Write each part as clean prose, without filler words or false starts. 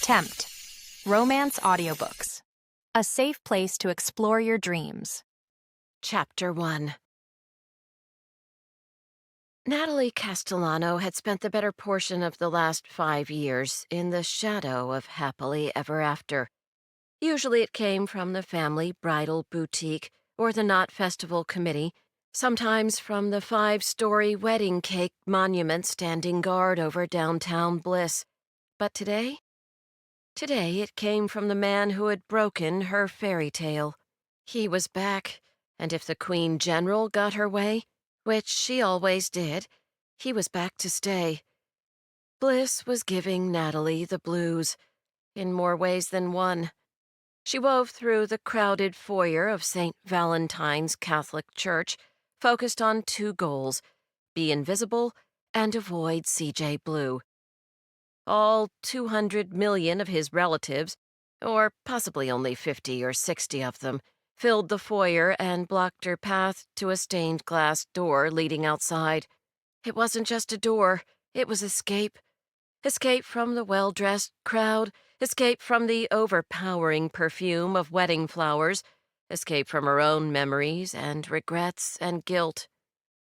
Tempt. Romance audiobooks. A safe place to explore your dreams. Chapter 1. Natalie Castellano had spent the better portion of the last 5 years in the shadow of happily ever after. Usually it came from the family bridal boutique or the Knot Festival committee, sometimes from the 5-story wedding cake monument standing guard over downtown Bliss. But today it came from the man who had broken her fairy tale. He was back, and if the Queen General got her way, which she always did, he was back to stay. Bliss was giving Natalie the blues, in more ways than one. She wove through the crowded foyer of St. Valentine's Catholic Church, focused on 2 goals: be invisible and avoid C.J. Blue. All 200 million of his relatives, or possibly only 50 or 60 of them, filled the foyer and blocked her path to a stained glass door leading outside. It wasn't just a door, it was escape. Escape from the well-dressed crowd, escape from the overpowering perfume of wedding flowers, escape from her own memories and regrets and guilt.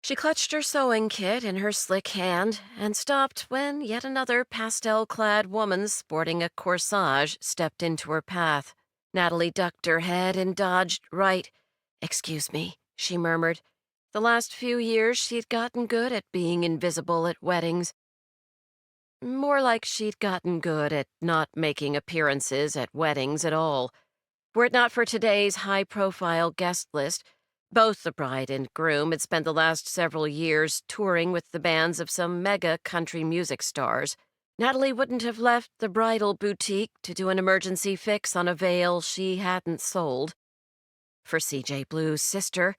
She clutched her sewing kit in her slick hand and stopped when yet another pastel-clad woman sporting a corsage stepped into her path. Natalie ducked her head and dodged right. "Excuse me," she murmured. The last few years she'd gotten good at being invisible at weddings. More like she'd gotten good at not making appearances at weddings at all. Were it not for today's high-profile guest list, both the bride and groom had spent the last several years touring with the bands of some mega country music stars. Natalie wouldn't have left the bridal boutique to do an emergency fix on a veil she hadn't sold for C.J. Blue's sister.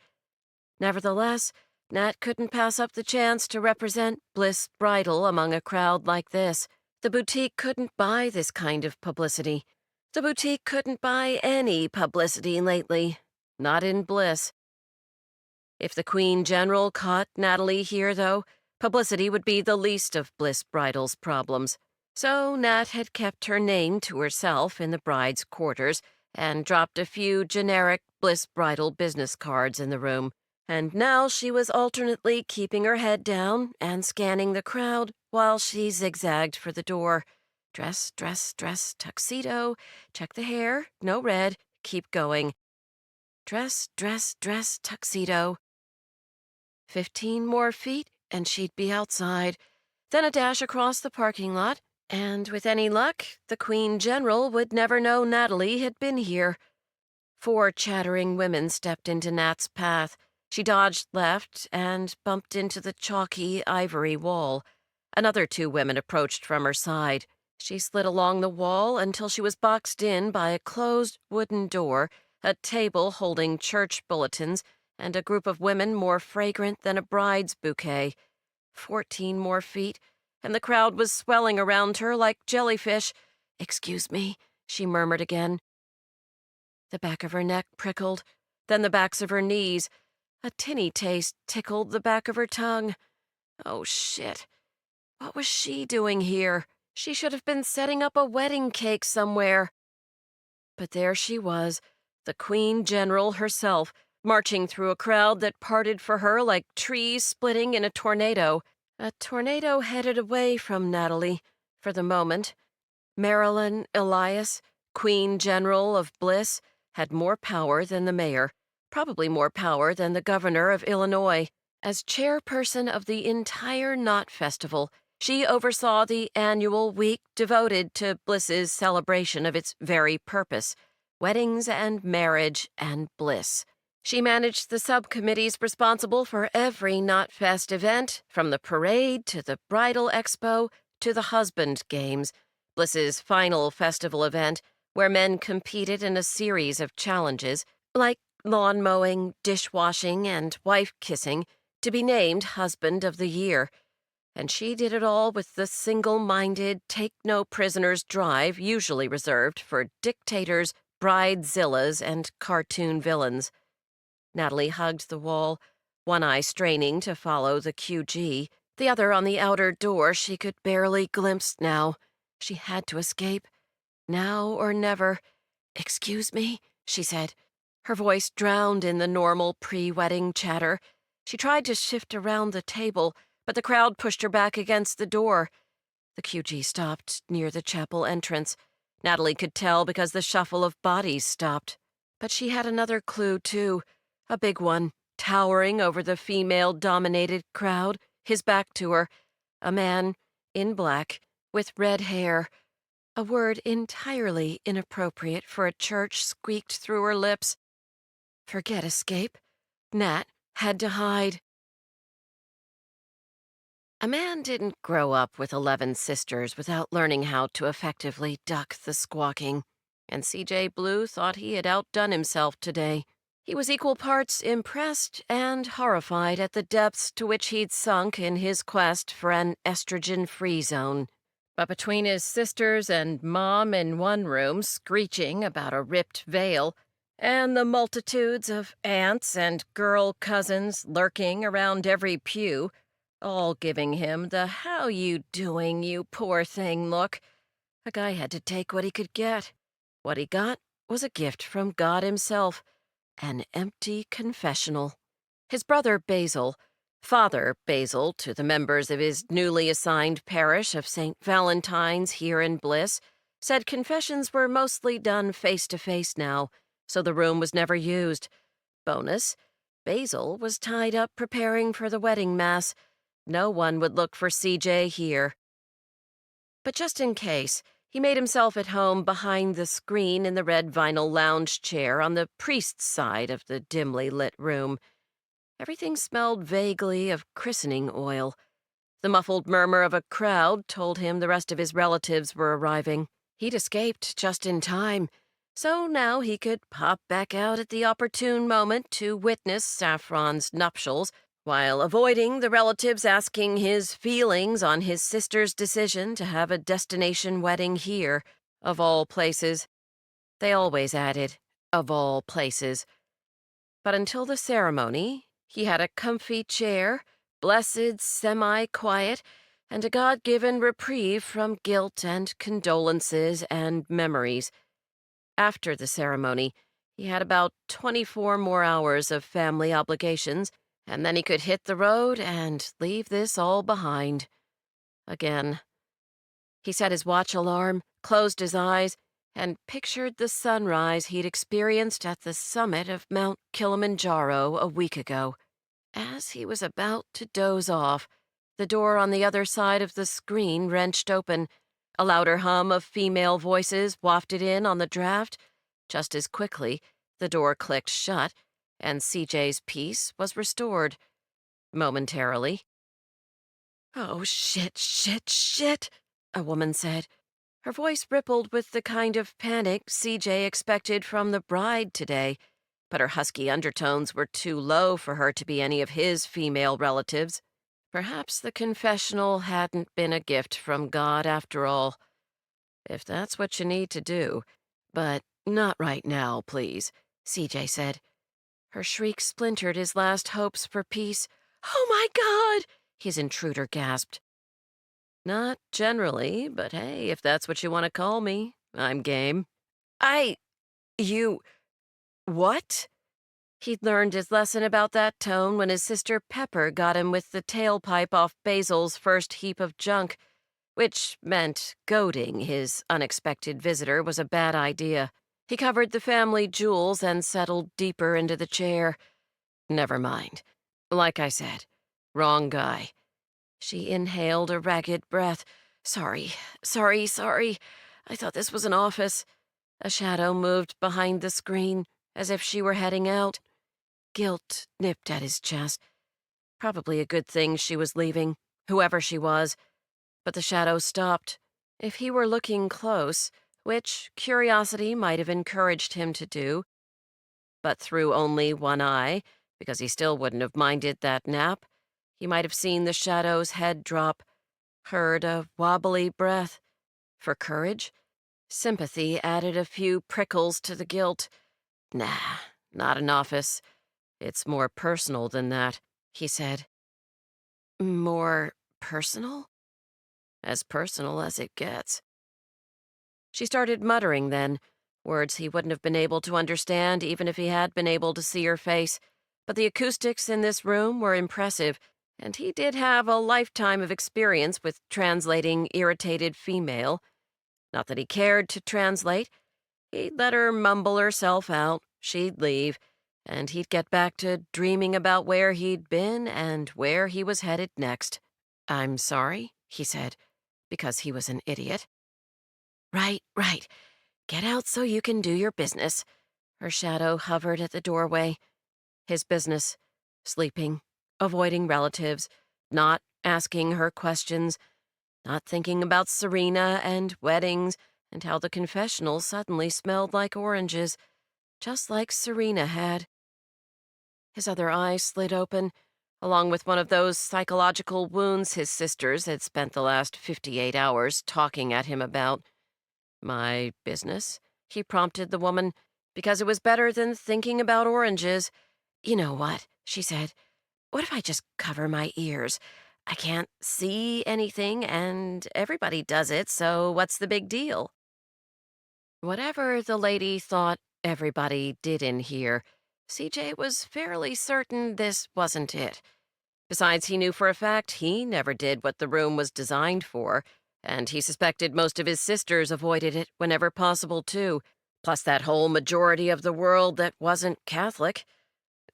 Nevertheless, Nat couldn't pass up the chance to represent Bliss Bridal among a crowd like this. The boutique couldn't buy this kind of publicity. The boutique couldn't buy any publicity lately. Not in Bliss. If the Queen General caught Natalie here, though, publicity would be the least of Bliss Bridal's problems. So Nat had kept her name to herself in the bride's quarters and dropped a few generic Bliss Bridal business cards in the room. And now she was alternately keeping her head down and scanning the crowd while she zigzagged for the door. Dress, dress, dress, tuxedo, check the hair, no red, keep going. Dress, dress, dress, tuxedo. 15 more feet, and she'd be outside. Then a dash across the parking lot, and with any luck, the Queen General would never know Natalie had been here. 4 chattering women stepped into Nat's path. She dodged left and bumped into the chalky ivory wall. Another 2 women approached from her side. She slid along the wall until she was boxed in by a closed wooden door, a table holding church bulletins, and a group of women more fragrant than a bride's bouquet. 14 more feet, and the crowd was swelling around her like jellyfish. "Excuse me," she murmured again. The back of her neck prickled, then the backs of her knees. A tinny taste tickled the back of her tongue. Oh, shit. What was she doing here? She should have been setting up a wedding cake somewhere. But there she was, the Queen General herself, marching through a crowd that parted for her like trees splitting in a tornado. A tornado headed away from Natalie, for the moment. Marilyn Elias, Queen General of Bliss, had more power than the mayor, probably more power than the governor of Illinois. As chairperson of the entire Knot Festival, she oversaw the annual week devoted to Bliss's celebration of its very purpose: weddings and marriage and bliss. She managed the subcommittees responsible for every Knot Fest event, from the parade to the bridal expo to the husband games, Bliss's final festival event, where men competed in a series of challenges, like lawn mowing, dishwashing, and wife kissing, to be named Husband of the Year. And she did it all with the single-minded, take-no-prisoners drive usually reserved for dictators, bridezillas, and cartoon villains. Natalie hugged the wall, one eye straining to follow the QG, the other on the outer door she could barely glimpse now. She had to escape. Now or never. "Excuse me," she said. Her voice drowned in the normal pre-wedding chatter. She tried to shift around the table, but the crowd pushed her back against the door. The QG stopped near the chapel entrance. Natalie could tell because the shuffle of bodies stopped. But she had another clue, too. A big one, towering over the female-dominated crowd, his back to her. A man, in black, with red hair. A word entirely inappropriate for a church squeaked through her lips. Forget escape. Nat had to hide. A man didn't grow up with 11 sisters without learning how to effectively duck the squawking, and C.J. Blue thought he had outdone himself today. He was equal parts impressed and horrified at the depths to which he'd sunk in his quest for an estrogen-free zone. But between his sisters and Mom in one room screeching about a ripped veil, and the multitudes of aunts and girl cousins lurking around every pew, all giving him the "how you doing, you poor thing" look, a guy had to take what he could get. What he got was a gift from God himself, an empty confessional. His brother Basil, Father Basil to the members of his newly assigned parish of St. Valentine's here in Bliss, said confessions were mostly done face-to-face now, so the room was never used. Bonus, Basil was tied up preparing for the wedding mass. No one would look for CJ here. But just in case, he made himself at home behind the screen in the red vinyl lounge chair on the priest's side of the dimly lit room. Everything smelled vaguely of christening oil. The muffled murmur of a crowd told him the rest of his relatives were arriving. He'd escaped just in time, so now he could pop back out at the opportune moment to witness Saffron's nuptials, while avoiding the relatives asking his feelings on his sister's decision to have a destination wedding here, of all places. They always added, of all places. But until the ceremony, he had a comfy chair, blessed semi-quiet, and a God-given reprieve from guilt and condolences and memories. After the ceremony, he had about 24 more hours of family obligations, and then he could hit the road and leave this all behind. Again. He set his watch alarm, closed his eyes, and pictured the sunrise he'd experienced at the summit of Mount Kilimanjaro a week ago. As he was about to doze off, the door on the other side of the screen wrenched open. A louder hum of female voices wafted in on the draft. Just as quickly, the door clicked shut, and CJ's peace was restored. Momentarily. "Oh, shit," a woman said. Her voice rippled with the kind of panic CJ expected from the bride today, but her husky undertones were too low for her to be any of his female relatives. Perhaps the confessional hadn't been a gift from God after all. "If that's what you need to do. But not right now, please," CJ said. Her shriek splintered his last hopes for peace. "Oh my God!" his intruder gasped. "Not generally, but hey, if that's what you want to call me, I'm game." You... what?" He'd learned his lesson about that tone when his sister Pepper got him with the tailpipe off Basil's first heap of junk, which meant goading his unexpected visitor was a bad idea. He covered the family jewels and settled deeper into the chair. Never mind. Like I said, wrong guy. She inhaled a ragged breath. Sorry. I thought this was an office." A shadow moved behind the screen, as if she were heading out. Guilt nipped at his chest. Probably a good thing she was leaving, whoever she was. But the shadow stopped. If he were looking close, which curiosity might have encouraged him to do, but through only one eye, because he still wouldn't have minded that nap, he might have seen the shadow's head drop, heard a wobbly breath. For courage? Sympathy added a few prickles to the guilt. "Nah, not an office. It's more personal than that," he said. "More personal?" "As personal as it gets." She started muttering then, words he wouldn't have been able to understand even if he had been able to see her face. But the acoustics in this room were impressive, and he did have a lifetime of experience with translating irritated female. Not that he cared to translate. He'd let her mumble herself out, she'd leave, and he'd get back to dreaming about where he'd been and where he was headed next. "I'm sorry," he said, because he was an idiot. Right, right. Get out so you can do your business." Her shadow hovered at the doorway. His business. Sleeping, avoiding relatives, not asking her questions, not thinking about Serena and weddings and how the confessional suddenly smelled like oranges, just like Serena had. His other eye slid open, along with one of those psychological wounds his sisters had spent the last 58 hours talking at him about. "My business?" he prompted the woman, because it was better than thinking about oranges. "You know what?" she said. "What if I just cover my ears? I can't see anything, and everybody does it, so what's the big deal?" Whatever the lady thought everybody did in here, CJ was fairly certain this wasn't it. Besides, he knew for a fact he never did what the room was designed for, and he suspected most of his sisters avoided it whenever possible, too, plus that whole majority of the world that wasn't Catholic.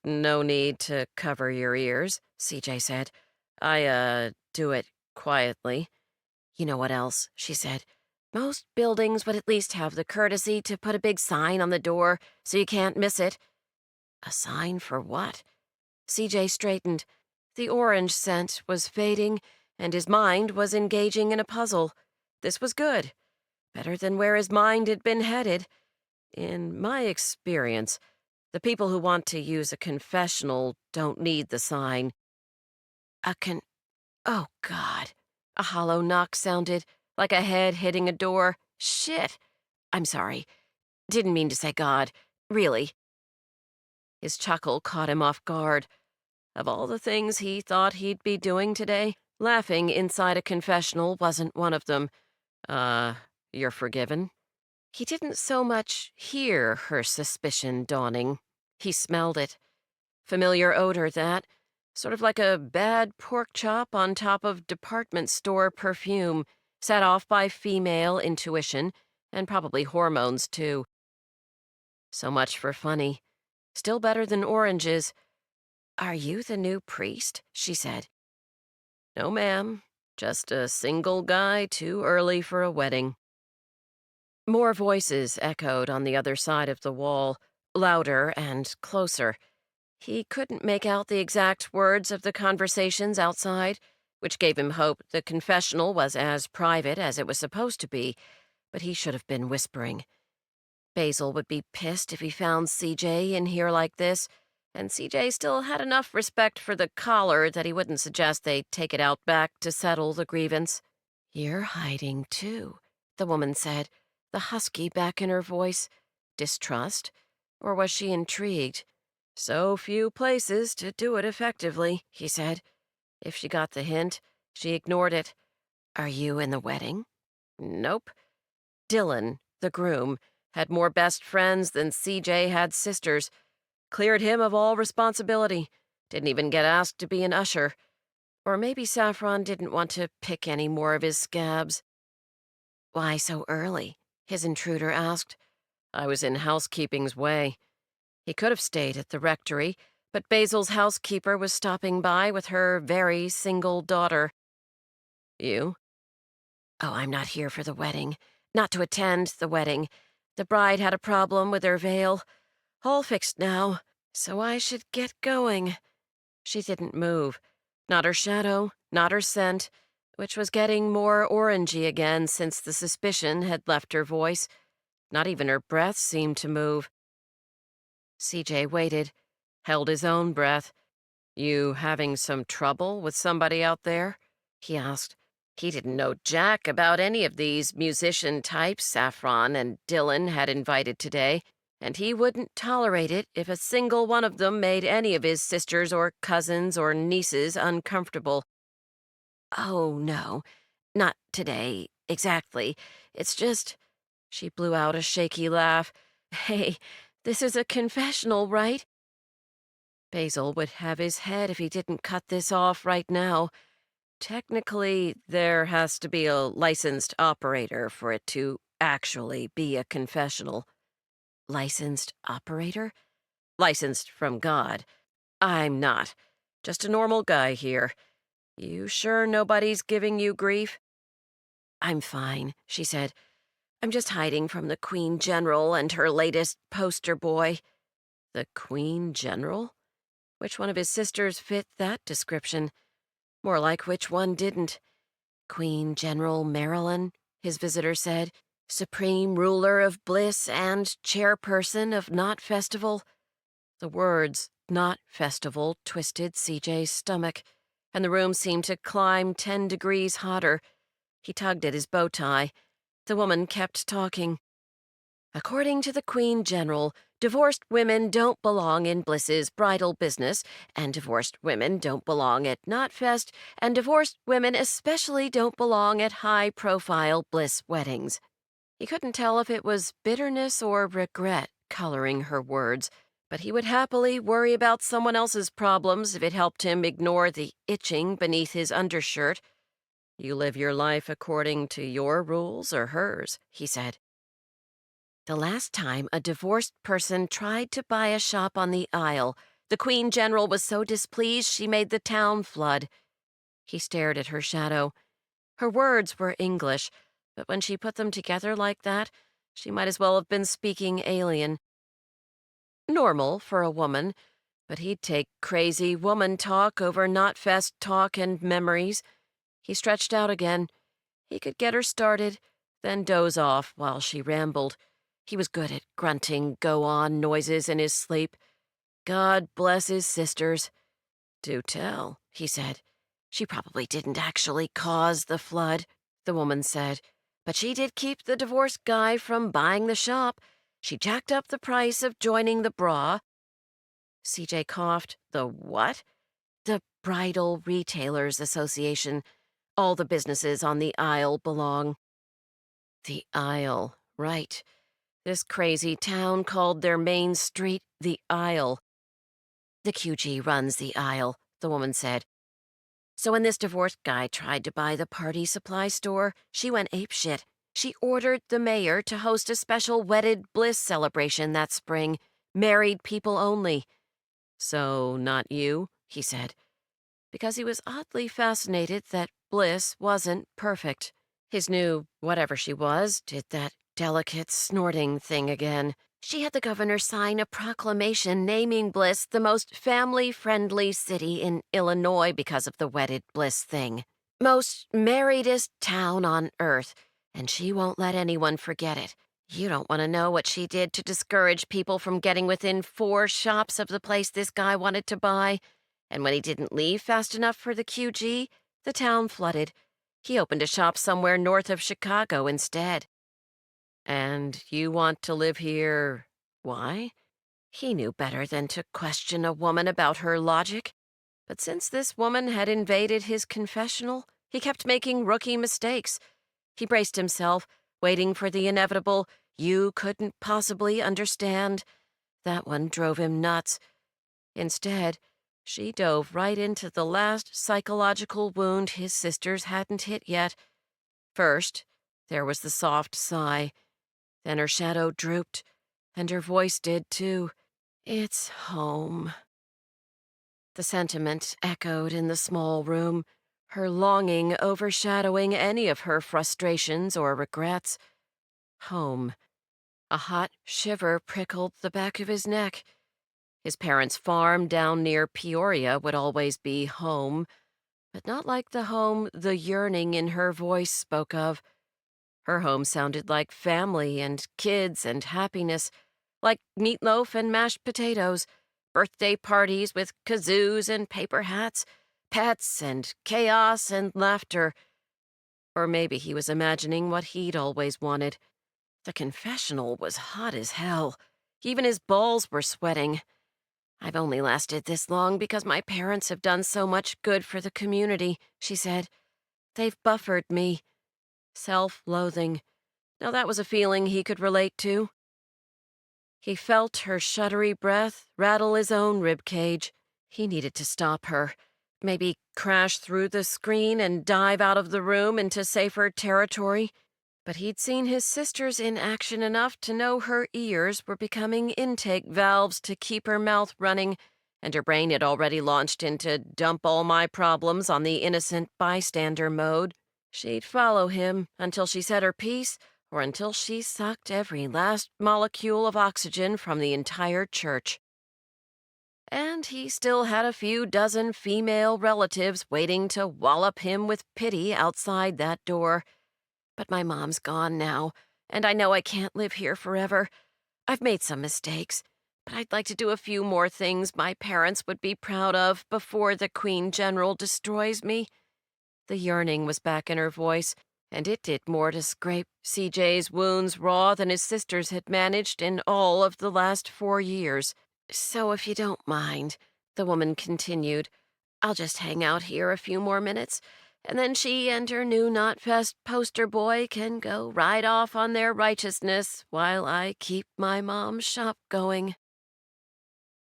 "No need to cover your ears," CJ said. "I do it quietly." "You know what else?" she said. "Most buildings would at least have the courtesy to put a big sign on the door so you can't miss it." A sign for what? CJ straightened. The orange scent was fading, and his mind was engaging in a puzzle. This was good. Better than where his mind had been headed. In my experience, the people who want to use a confessional don't need the sign. Oh, God. A hollow knock sounded, like a head hitting a door. Shit. I'm sorry. Didn't mean to say God. Really. His chuckle caught him off guard. Of all the things he thought he'd be doing today, laughing inside a confessional wasn't one of them. You're forgiven?" He didn't so much hear her suspicion dawning. He smelled it. Familiar odor, that. Sort of like a bad pork chop on top of department store perfume, set off by female intuition, and probably hormones, too. So much for funny. Still better than oranges. "Are you the new priest?" she said. "No, ma'am. Just a single guy too early for a wedding." More voices echoed on the other side of the wall, louder and closer. He couldn't make out the exact words of the conversations outside, which gave him hope the confessional was as private as it was supposed to be, but he should have been whispering. Basil would be pissed if he found CJ in here like this, and CJ still had enough respect for the collar that he wouldn't suggest they take it out back to settle the grievance. "You're hiding, too," the woman said, the husky back in her voice. Distrust? Or was she intrigued? "So few places to do it effectively," he said. If she got the hint, she ignored it. "Are you in the wedding?" "Nope." Dylan, the groom, had more best friends than CJ had sisters. Cleared him of all responsibility. Didn't even get asked to be an usher. Or maybe Saffron didn't want to pick any more of his scabs. "Why so early?" his intruder asked. "I was in housekeeping's way." He could have stayed at the rectory, but Basil's housekeeper was stopping by with her very single daughter. "You?" "Oh, I'm not here for the wedding. Not to attend the wedding. The bride had a problem with her veil. All fixed now, so I should get going." She didn't move. Not her shadow, not her scent, which was getting more orangey again since the suspicion had left her voice. Not even her breath seemed to move. CJ waited, held his own breath. "You having some trouble with somebody out there?" he asked. He didn't know jack about any of these musician types Saffron and Dylan had invited today, and he wouldn't tolerate it if a single one of them made any of his sisters or cousins or nieces uncomfortable. "Oh, no, not today, exactly. It's just—" She blew out a shaky laugh. Hey, this is a confessional, right? Basil would have his head if he didn't cut this off right now. Technically, there has to be a licensed operator for it to actually be a confessional. Licensed operator? Licensed from God. I'm not. Just a normal guy here. You sure nobody's giving you grief? I'm fine, she said. I'm just hiding from the Queen General and her latest poster boy. The Queen General? Which one of his sisters fit that description? More like which one didn't. Queen General Marilyn, his visitor said, supreme ruler of Bliss and chairperson of Knot Festival. The words, Knot Festival, twisted CJ's stomach, and the room seemed to climb 10 degrees hotter. He tugged at his bow tie. The woman kept talking. According to the Queen General, divorced women don't belong in Bliss's bridal business, and divorced women don't belong at Knotfest, and divorced women especially don't belong at high-profile Bliss weddings. He couldn't tell if it was bitterness or regret coloring her words, but he would happily worry about someone else's problems if it helped him ignore the itching beneath his undershirt. You live your life according to your rules or hers, he said. The last time a divorced person tried to buy a shop on the Isle, the Queen General was so displeased she made the town flood. He stared at her shadow. Her words were English, but when she put them together like that, she might as well have been speaking alien. Normal for a woman, but he'd take crazy woman talk over Knotfest talk and memories. He stretched out again. He could get her started, then doze off while she rambled. He was good at grunting go-on noises in his sleep. God bless his sisters. Do tell, he said. She probably didn't actually cause the flood, the woman said, but she did keep the divorced guy from buying the shop. She jacked up the price of joining the bra. CJ coughed. The what? The Bridal Retailers Association. All the businesses on the Isle belong. The Isle, right. This crazy town called their main street the Isle. The QG runs the Isle, the woman said. So when this divorced guy tried to buy the party supply store, she went apeshit. She ordered the mayor to host a special wedded Bliss celebration that spring. Married people only. So not you, he said, because he was oddly fascinated that Bliss wasn't perfect. His new whatever she was did that delicate snorting thing again. She had the governor sign a proclamation naming Bliss the most family-friendly city in Illinois because of the wedded Bliss thing. Most marriedest town on earth, and she won't let anyone forget it. You don't want to know what she did to discourage people from getting within 4 shops of the place this guy wanted to buy. And when he didn't leave fast enough for the QG, the town flooded. He opened a shop somewhere north of Chicago instead. And you want to live here? Why? He knew better than to question a woman about her logic. But since this woman had invaded his confessional, he kept making rookie mistakes. He braced himself, waiting for the inevitable, you couldn't possibly understand. That one drove him nuts. Instead, she dove right into the last psychological wound his sisters hadn't hit yet. First, there was the soft sigh. Then her shadow drooped, and her voice did too. It's home. The sentiment echoed in the small room, her longing overshadowing any of her frustrations or regrets. Home. A hot shiver prickled the back of his neck. His parents' farm down near Peoria would always be home, but not like the home the yearning in her voice spoke of. Her home sounded like family and kids and happiness, like meatloaf and mashed potatoes, birthday parties with kazoos and paper hats, pets and chaos and laughter. Or maybe he was imagining what he'd always wanted. The confessional was hot as hell. Even his balls were sweating. I've only lasted this long because my parents have done so much good for the community, she said. They've buffered me. Self-loathing. Now that was a feeling he could relate to. He felt her shuddery breath rattle his own ribcage. He needed to stop her. Maybe crash through the screen and dive out of the room into safer territory. But he'd seen his sisters in action enough to know her ears were becoming intake valves to keep her mouth running, and her brain had already launched into dump all my problems on the innocent bystander mode. She'd follow him until she said her piece, or until she sucked every last molecule of oxygen from the entire church. And he still had a few dozen female relatives waiting to wallop him with pity outside that door. But my mom's gone now, and I know I can't live here forever. I've made some mistakes, but I'd like to do a few more things my parents would be proud of before the Queen General destroys me. The yearning was back in her voice, and it did more to scrape CJ's wounds raw than his sisters had managed in all of the last 4 years. So if you don't mind, the woman continued, I'll just hang out here a few more minutes, and then she and her new Knotfest poster boy can go right off on their righteousness while I keep my mom's shop going.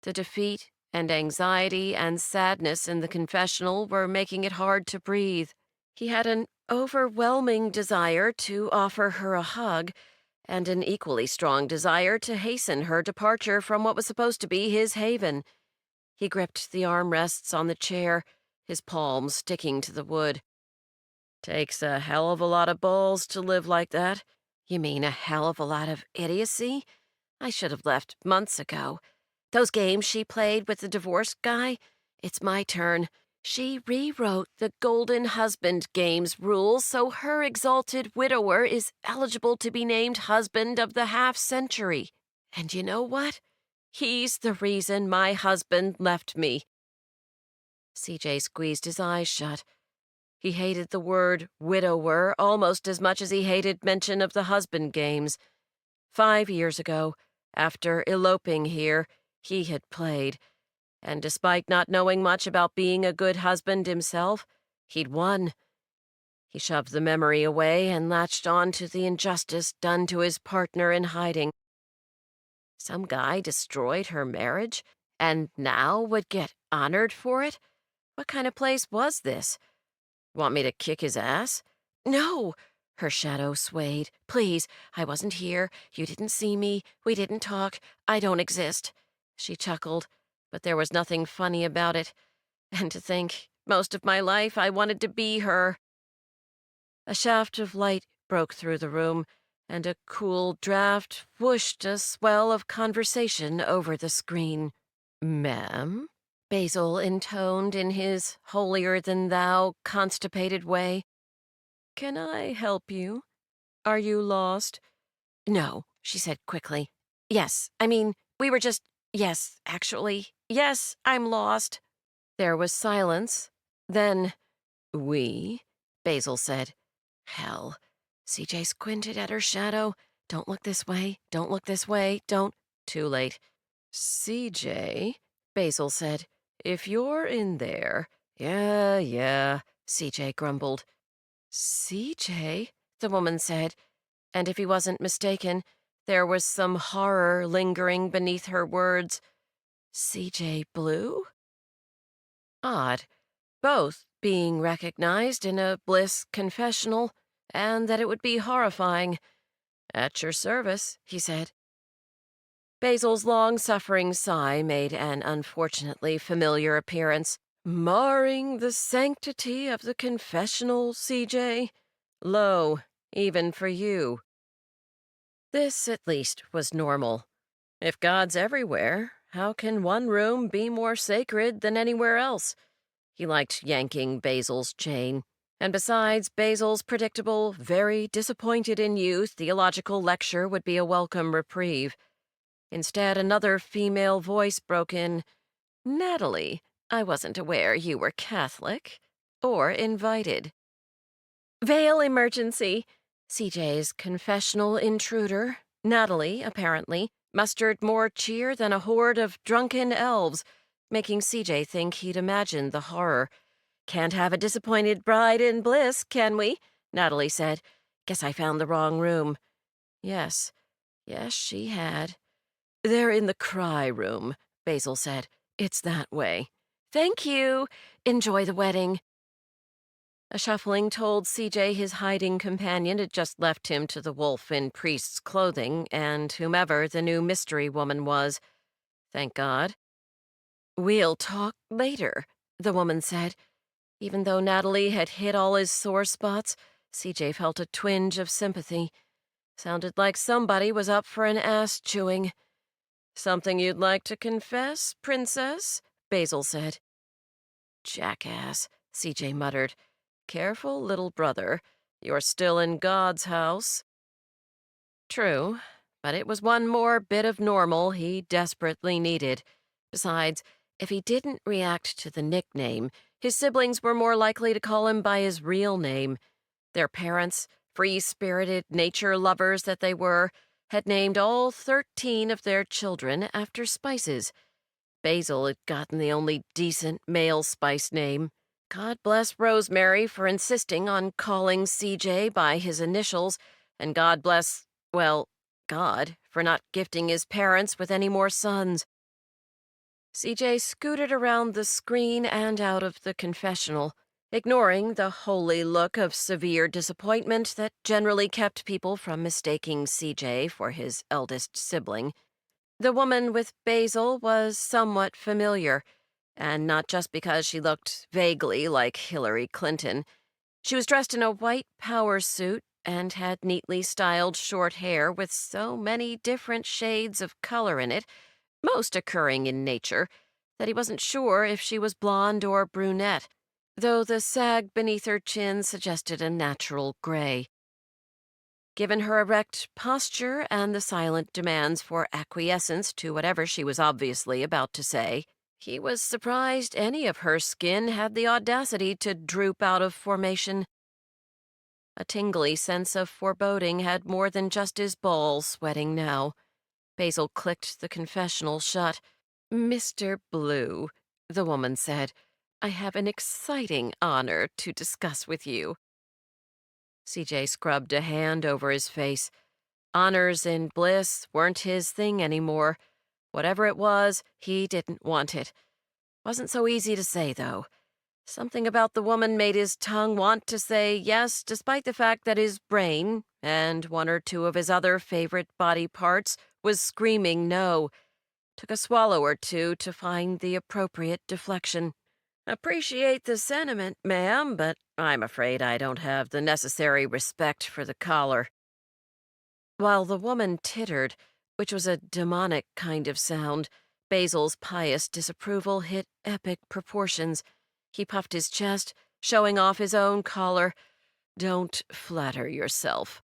The defeat and anxiety and sadness in the confessional were making it hard to breathe. He had an overwhelming desire to offer her a hug, and an equally strong desire to hasten her departure from what was supposed to be his haven. He gripped the armrests on the chair, his palms sticking to the wood. Takes a hell of a lot of balls to live like that. You mean a hell of a lot of idiocy? I should have left months ago. Those games she played with the divorced guy? It's my turn. She rewrote the Golden Husband Games rules so her exalted widower is eligible to be named husband of the half-century. And you know what? He's the reason my husband left me. CJ squeezed his eyes shut. He hated the word widower almost as much as he hated mention of the husband games. 5 years ago, after eloping here, he had played, and despite not knowing much about being a good husband himself, he'd won. He shoved the memory away and latched on to the injustice done to his partner in hiding. Some guy destroyed her marriage, and now would get honored for it? What kind of place was this? Want me to kick his ass? No! Her shadow swayed. Please, I wasn't here. You didn't see me. We didn't talk. I don't exist. She chuckled, but there was nothing funny about it. And to think, most of my life I wanted to be her. A shaft of light broke through the room, and a cool draft whooshed a swell of conversation over the screen. Ma'am? Basil intoned in his holier-than-thou, constipated way. Can I help you? Are you lost? No, she said quickly. Yes, we were just... Yes, actually. Yes, I'm lost. There was silence. Then, we, Basil said. Hell. CJ squinted at her shadow. Don't look this way. Don't look this way. Don't... Too late. CJ, Basil said. If you're in there... Yeah, CJ grumbled. CJ, the woman said, and if he wasn't mistaken, there was some horror lingering beneath her words. CJ Blue? Odd. Both being recognized in a Bliss confessional, and that it would be horrifying. At your service, he said. Basil's long-suffering sigh made an unfortunately familiar appearance. Marring the sanctity of the confessional, CJ? Low, even for you. This, at least, was normal. If God's everywhere, how can one room be more sacred than anywhere else? He liked yanking Basil's chain. And besides, Basil's predictable, very disappointed in you theological lecture would be a welcome reprieve. Instead, another female voice broke in. Natalie, I wasn't aware you were Catholic. Or invited. Veil emergency! CJ's confessional intruder, Natalie, apparently, mustered more cheer than a horde of drunken elves, making CJ think he'd imagined the horror. Can't have a disappointed bride in bliss, can we? Natalie said. Guess I found the wrong room. Yes, yes, she had. "They're in the cry room," Basil said. "It's that way." "Thank you. Enjoy the wedding." A shuffling told CJ his hiding companion had just left him to the wolf in priest's clothing and whomever the new mystery woman was. Thank God. "We'll talk later," the woman said. Even though Natalie had hit all his sore spots, CJ felt a twinge of sympathy. Sounded like somebody was up for an ass chewing. "Something you'd like to confess, princess?" Basil said. "Jackass," CJ muttered. "Careful, little brother. You're still in God's house." True, but it was one more bit of normal he desperately needed. Besides, if he didn't react to the nickname, his siblings were more likely to call him by his real name. Their parents, free-spirited nature lovers that they were, had named all 13 of their children after spices. Basil had gotten the only decent male spice name. God bless Rosemary for insisting on calling CJ by his initials, and God bless, well, God for not gifting his parents with any more sons. CJ scooted around the screen and out of the confessional, ignoring the holy look of severe disappointment that generally kept people from mistaking CJ for his eldest sibling. The woman with Basil was somewhat familiar, and not just because she looked vaguely like Hillary Clinton. She was dressed in a white power suit and had neatly styled short hair with so many different shades of color in it, most occurring in nature, that he wasn't sure if she was blonde or brunette, though the sag beneath her chin suggested a natural gray. Given her erect posture and the silent demands for acquiescence to whatever she was obviously about to say, he was surprised any of her skin had the audacity to droop out of formation. A tingly sense of foreboding had more than just his balls sweating now. Basil clicked the confessional shut. "Mr. Blue," the woman said, "I have an exciting honor to discuss with you." CJ scrubbed a hand over his face. Honors in Bliss weren't his thing anymore. Whatever it was, he didn't want it. Wasn't so easy to say, though. Something about the woman made his tongue want to say yes, despite the fact that his brain, and one or two of his other favorite body parts, was screaming no. Took a swallow or two to find the appropriate deflection. "Appreciate the sentiment, ma'am, but I'm afraid I don't have the necessary respect for the collar." While the woman tittered, which was a demonic kind of sound, Basil's pious disapproval hit epic proportions. He puffed his chest, showing off his own collar. "Don't flatter yourself."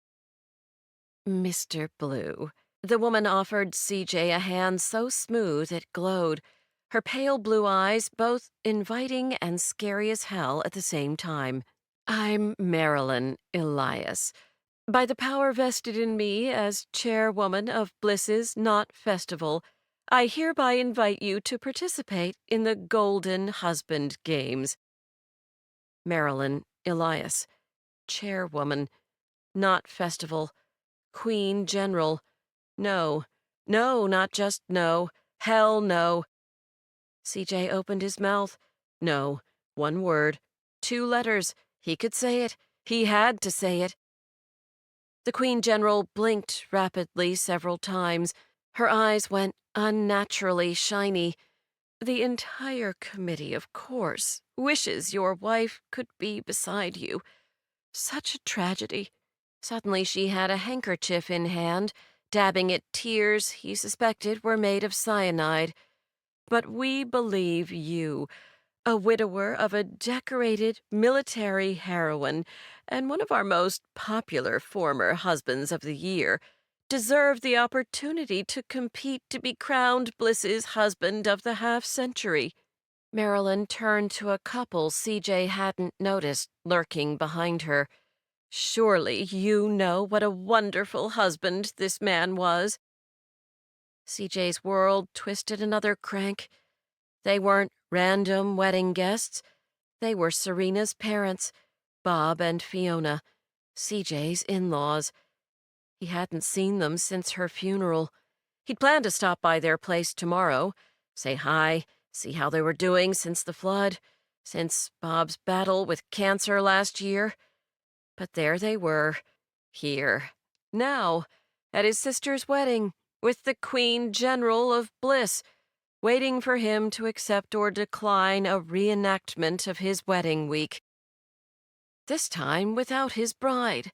"Mr. Blue." The woman offered CJ a hand so smooth it glowed, her pale blue eyes both inviting and scary as hell at the same time. "I'm Marilyn Elias. By the power vested in me as chairwoman of Bliss's Not Festival, I hereby invite you to participate in the Golden Husband Games." Marilyn Elias, chairwoman, not festival, queen general. No, no, not just no. Hell no. CJ opened his mouth. No, one word, 2 letters. He could say it. He had to say it. The Queen General blinked rapidly several times. Her eyes went unnaturally shiny. "The entire committee, of course, wishes your wife could be beside you. Such a tragedy." Suddenly she had a handkerchief in hand, dabbing at tears he suspected were made of cyanide. "But we believe you, a widower of a decorated military heroine and one of our most popular former husbands of the year, deserve the opportunity to compete to be crowned Bliss's husband of the half-century." Marilyn turned to a couple CJ hadn't noticed lurking behind her. "Surely you know what a wonderful husband this man was." CJ's world twisted another crank. They weren't random wedding guests. They were Serena's parents, Bob and Fiona, CJ's in-laws. He hadn't seen them since her funeral. He'd planned to stop by their place tomorrow, say hi, see how they were doing since the flood, since Bob's battle with cancer last year. But there they were, here, now, at his sister's wedding, with the Queen General of Bliss, waiting for him to accept or decline a reenactment of his wedding week. This time without his bride.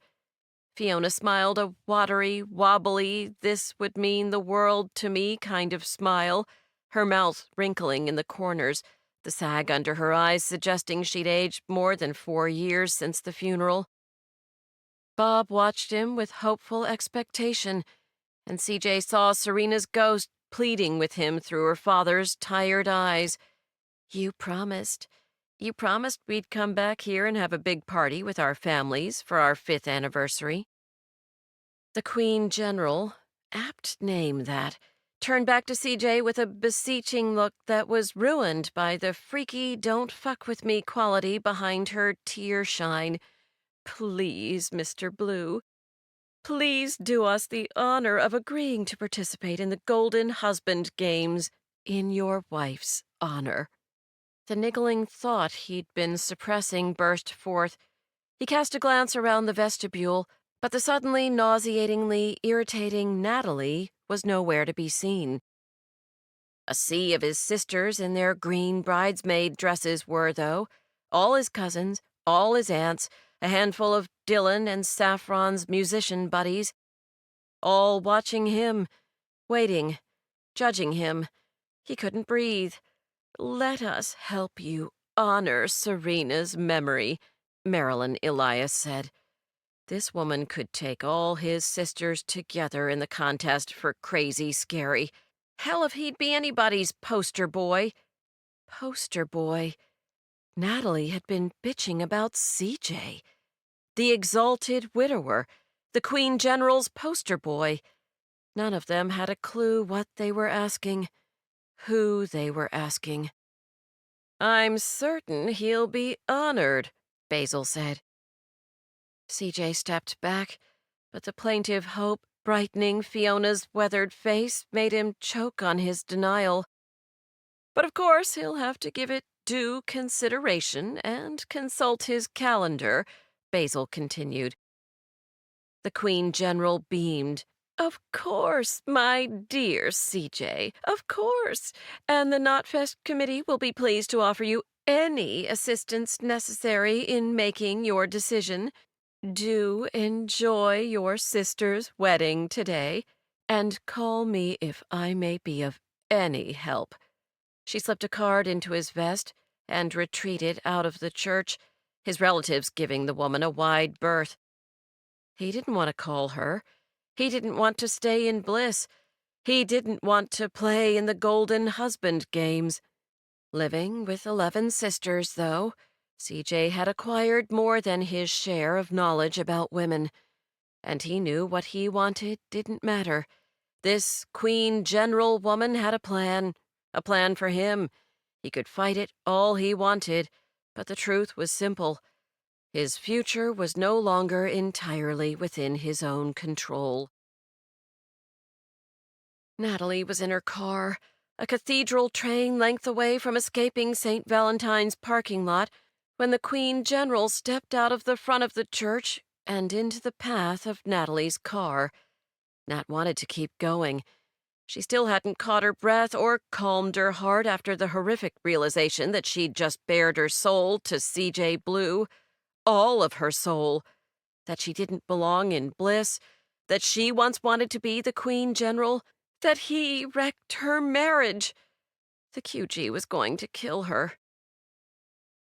Fiona smiled a watery, wobbly, this would mean the world to me kind of smile, her mouth wrinkling in the corners, the sag under her eyes suggesting she'd aged more than 4 years since the funeral. Bob watched him with hopeful expectation, and CJ saw Serena's ghost pleading with him through her father's tired eyes. You promised we'd come back here and have a big party with our families for our 5th anniversary. The Queen General, apt name that, turned back to CJ with a beseeching look that was ruined by the freaky don't fuck with me quality behind her tear shine. Please, Mr. Blue, please do us the honor of agreeing to participate in the Golden Husband Games in your wife's honor. The niggling thought he'd been suppressing burst forth. He cast a glance around the vestibule, but the suddenly nauseatingly irritating Natalie was nowhere to be seen. A sea of his sisters in their green bridesmaid dresses were, though, all his cousins, all his aunts, a handful of Dylan and Saffron's musician buddies, all watching him, waiting, judging him. He couldn't breathe. Let us help you honor Serena's memory, Marilyn Elias said. This woman could take all his sisters together in the contest for crazy scary. Hell, if he'd be anybody's poster boy. Poster boy. Natalie had been bitching about CJ. The exalted widower, the Queen General's poster boy. None of them had a clue what they were asking, who they were asking. I'm certain he'll be honored, Basil said. CJ stepped back, but the plaintive hope brightening Fiona's weathered face made him choke on his denial. But of course he'll have to give it due consideration and consult his calendar, Basil continued. The Queen General beamed. Of course, my dear CJ, of course. And the Knotfest Committee will be pleased to offer you any assistance necessary in making your decision. Do enjoy your sister's wedding today, and call me if I may be of any help. She slipped a card into his vest and retreated out of the church, his relatives giving the woman a wide berth. He didn't want to call her. He didn't want to stay in Bliss. He didn't want to play in the Golden Husband Games. Living with 11 sisters, though, CJ had acquired more than his share of knowledge about women. And he knew what he wanted didn't matter. This Queen General woman had a plan for him. He could fight it all he wanted, but the truth was simple. His future was no longer entirely within his own control. Natalie was in her car, a cathedral train length away from escaping St. Valentine's parking lot, when the Queen General stepped out of the front of the church and into the path of Natalie's car. Nat wanted to keep going. She still hadn't caught her breath or calmed her heart after the horrific realization that she'd just bared her soul to CJ Blue. All of her soul. That she didn't belong in Bliss. That she once wanted to be the Queen General. That he wrecked her marriage. The QG was going to kill her.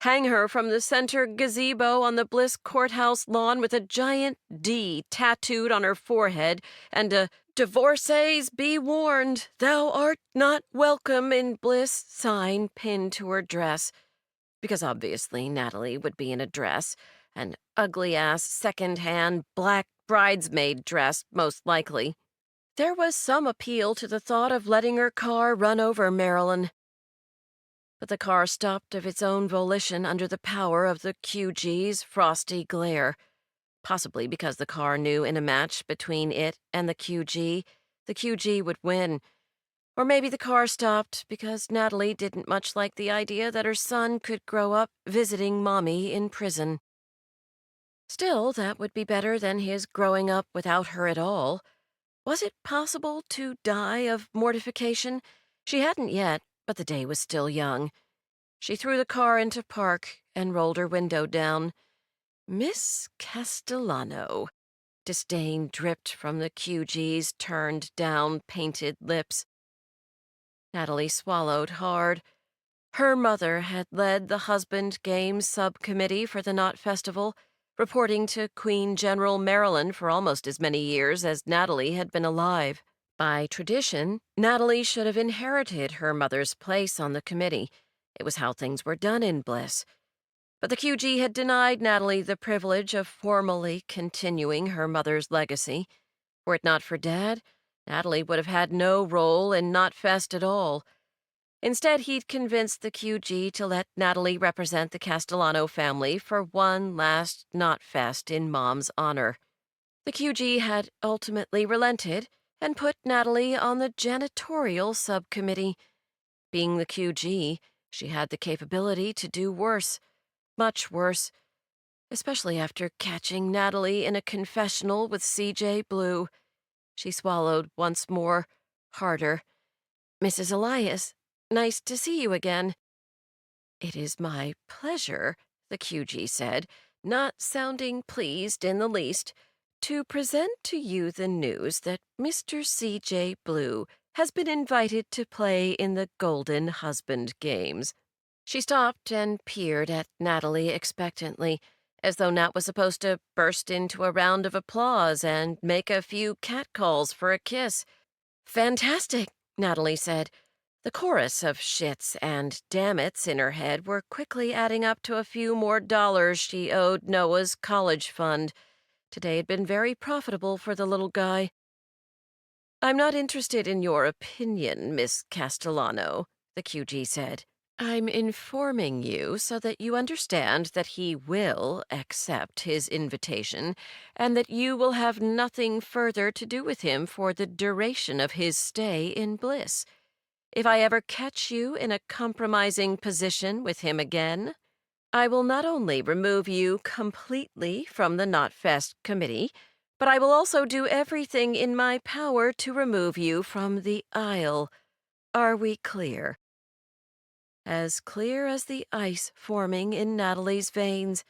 Hang her from the center gazebo on the Bliss courthouse lawn with a giant D tattooed on her forehead and a "Divorcees be warned, thou art not welcome in Bliss" sign pinned to her dress. Because obviously Natalie would be in a dress, an ugly-ass second-hand black bridesmaid dress, most likely. There was some appeal to the thought of letting her car run over Marilyn. But the car stopped of its own volition under the power of the QG's frosty glare. possibly because the car knew in a match between it and the QG would win. Or maybe the car stopped because Natalie didn't much like the idea that her son could grow up visiting Mommy in prison. Still, that would be better than his growing up without her at all. Was it possible to die of mortification? She hadn't yet, but the day was still young. She threw the car into park and rolled her window down. Miss Castellano. Disdain dripped from the QG's turned-down, painted lips. Natalie swallowed hard. Her mother had led the Husband Games subcommittee for the Knot Festival, reporting to Queen General Maryland for almost as many years as Natalie had been alive. By tradition, Natalie should have inherited her mother's place on the committee. It was how things were done in Bliss. But the QG had denied Natalie the privilege of formally continuing her mother's legacy. Were it not for Dad, Natalie would have had no role in Knotfest at all. Instead, he'd convinced the QG to let Natalie represent the Castellano family for one last Knotfest in Mom's honor. The QG had ultimately relented and put Natalie on the janitorial subcommittee. Being the QG, she had the capability to do worse. Much worse, especially after catching Natalie in a confessional with CJ Blue. She swallowed once more, harder. "Mrs. Elias, nice to see you again." "It is my pleasure," the QG said, not sounding pleased in the least, "to present to you the news that Mr. CJ Blue has been invited to play in the Golden Husband Games." She stopped and peered at Natalie expectantly, as though Nat was supposed to burst into a round of applause and make a few catcalls for a kiss. "Fantastic," Natalie said. The chorus of shits and dammits in her head were quickly adding up to a few more dollars she owed Noah's college fund. Today had been very profitable for the little guy. "I'm not interested in your opinion, Miss Castellano," the QG said. "I'm informing you so that you understand that he will accept his invitation and that you will have nothing further to do with him for the duration of his stay in Bliss. If I ever catch you in a compromising position with him again, I will not only remove you completely from the Knotfest committee, but I will also do everything in my power to remove you from the aisle. Are we clear?" As clear as the ice forming in Natalie's veins.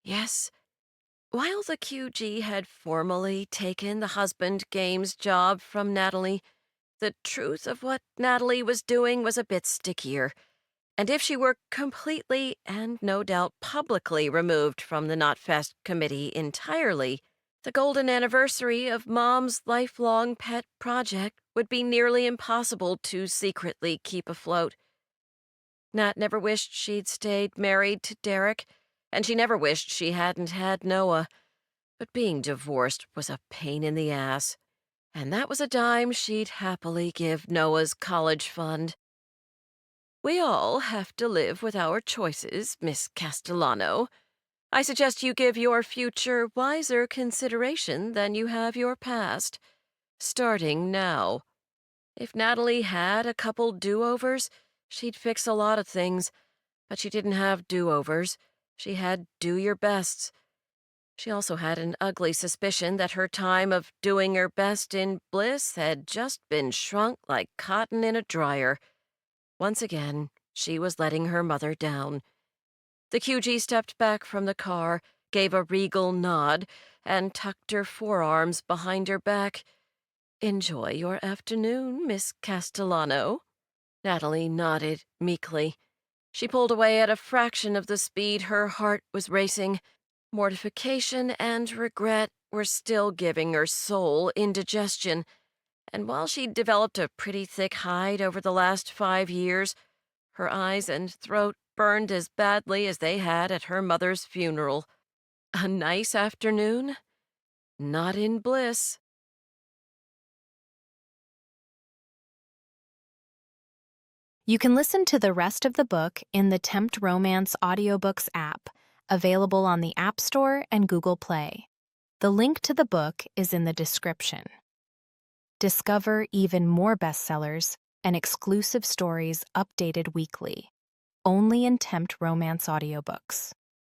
Yes. While the QG had formally taken the Husband Games job from Natalie, the truth of what Natalie was doing was a bit stickier. And if she were completely and no doubt publicly removed from the Knotfest committee entirely, the golden anniversary of Mom's lifelong pet project would be nearly impossible to secretly keep afloat. Nat never wished she'd stayed married to Derek, and she never wished she hadn't had Noah. But being divorced was a pain in the ass, and that was a dime she'd happily give Noah's college fund. "We all have to live with our choices, Miss Castellano. I suggest you give your future wiser consideration than you have your past, starting now. If Natalie had a couple do-overs, she'd fix a lot of things, but she didn't have do-overs. She had do-your-bests. She also had an ugly suspicion that her time of doing her best in Bliss had just been shrunk like cotton in a dryer. Once again, she was letting her mother down. The QG stepped back from the car, gave a regal nod, and tucked her forearms behind her back. "Enjoy your afternoon, Miss Castellano." Natalie nodded meekly. She pulled away at a fraction of the speed her heart was racing. Mortification and regret were still giving her soul indigestion, and while she'd developed a pretty thick hide over the last 5 years, her eyes and throat burned as badly as they had at her mother's funeral. A nice afternoon? Not in Bliss. You can listen to the rest of the book in the Tempt Romance audiobooks app, available on the App Store and Google Play. The link to the book is in the description. Discover even more bestsellers and exclusive stories updated weekly, only in Tempt Romance audiobooks.